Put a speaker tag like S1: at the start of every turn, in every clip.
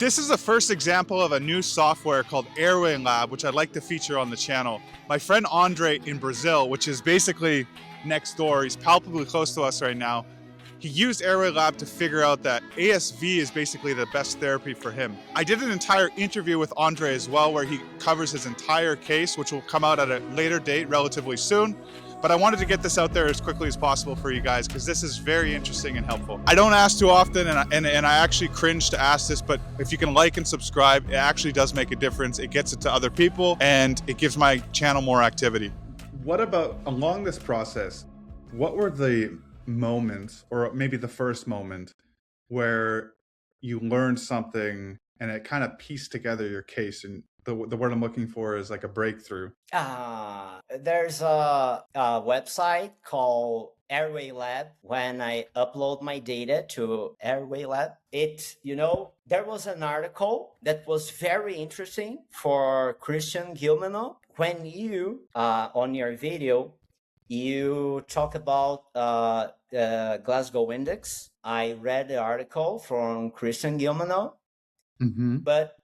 S1: This is the first example of a new software called AirwayLab, which I'd like to feature on the channel. My friend André in Brazil, which is basically next door, he's palpably close to us right now, he used AirwayLab to figure out that ASV is basically the best therapy for him. I did an entire interview with André as well, where he covers his entire case, which will come out at a later date relatively soon. But I wanted to get this out there as quickly as possible for you guys because this is very interesting and helpful. I don't ask too often, and I actually cringe to ask this, but if you can like and subscribe, it actually does make a difference. It gets it to other people, and it gives my channel more activity. What about along this process, what were the moments, or maybe the first moment, where you learned something and it kind of pieced together your case? And the word I'm looking for is like a breakthrough.
S2: There's a website called AirwayLab. When I upload my data to AirwayLab, there was an article that was very interesting for Christian Gilmano. When you, on your video, you talk about Glasgow Index. I read the article from Christian Gilmano, but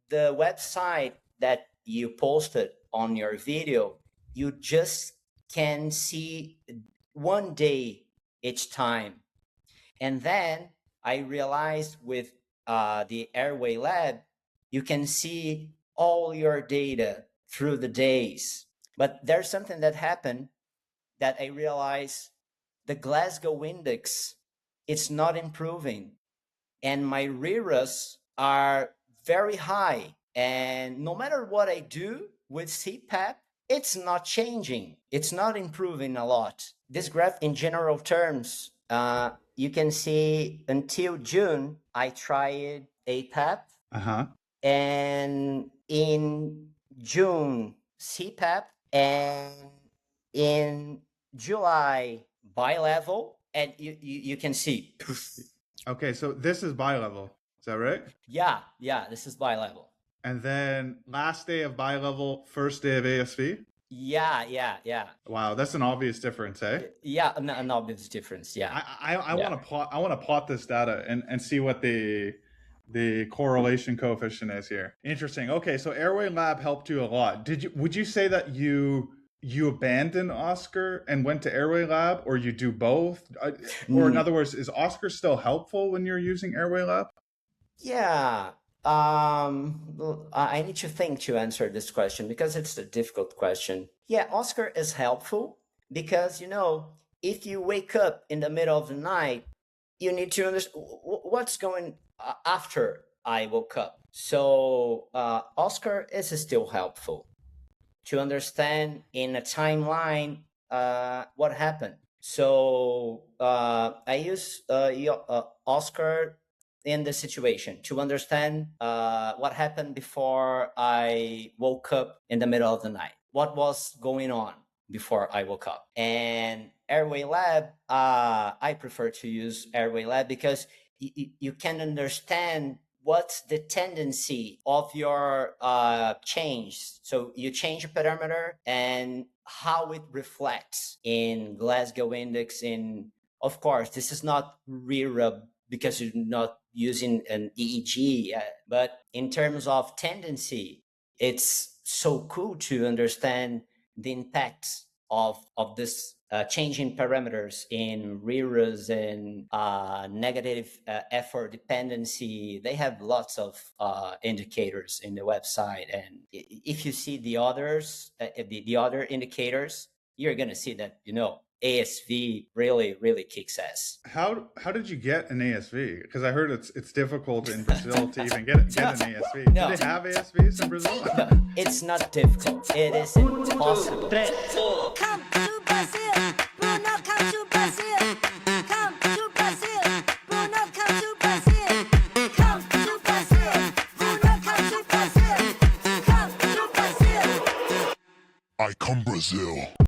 S2: the website that you posted on your video, you just can see one day each time. And then I realized with the AirwayLab, you can see all your data through the days. But there's something that happened that I realized the Glasgow Index, it's not improving. And my RERAs are very high. And no matter what I do with CPAP, it's not changing. It's not improving a lot. This graph in general terms, you can see until June, I tried APAP. And in June, CPAP. And in July, bi-level. And you can see.
S1: Okay, so this is bi-level. Is that right?
S2: Yeah, this is bi-level.
S1: And then last day of bi-level, first day of ASV?
S2: Yeah.
S1: Wow, that's an obvious difference, eh?
S2: Yeah, an obvious difference, yeah.
S1: I want to plot this data and see what the correlation coefficient is here. Interesting. Okay, so AirwayLab helped you a lot. Would you say that you abandoned Oscar and went to AirwayLab, or you do both? Or in other words, is Oscar still helpful when you're using AirwayLab?
S2: Yeah. I need to think to answer this question because it's a difficult question. Yeah, Oscar is helpful because, if you wake up in the middle of the night, you need to understand what's going after I woke up. So Oscar is still helpful to understand in a timeline what happened. So I use Oscar in the situation to understand what happened before I woke up in the middle of the night. What was going on before I woke up? And AirwayLab, I prefer to use AirwayLab because you can understand what's the tendency of your change. So you change a parameter and how it reflects in Glasgow Index. Of course, this is not RERA because you're not using an EEG, but in terms of tendency, it's so cool to understand the impacts of this changing parameters in RERAs and negative effort dependency. They have lots of indicators in the website, and if you see the others, the other indicators, you're gonna see that ASV really kicks ass.
S1: How did you get an ASV? Because I heard it's difficult in Brazil to even get an ASV.
S2: No.
S1: Do they have ASVs in Brazil?
S2: No, it's not difficult. It is impossible.
S3: Come to Brazil, Bruno, come to Brazil. Come to Brazil, Bruno, come to Brazil. Come to Brazil, Bruno, come to Brazil. Come to Brazil.
S4: I come Brazil.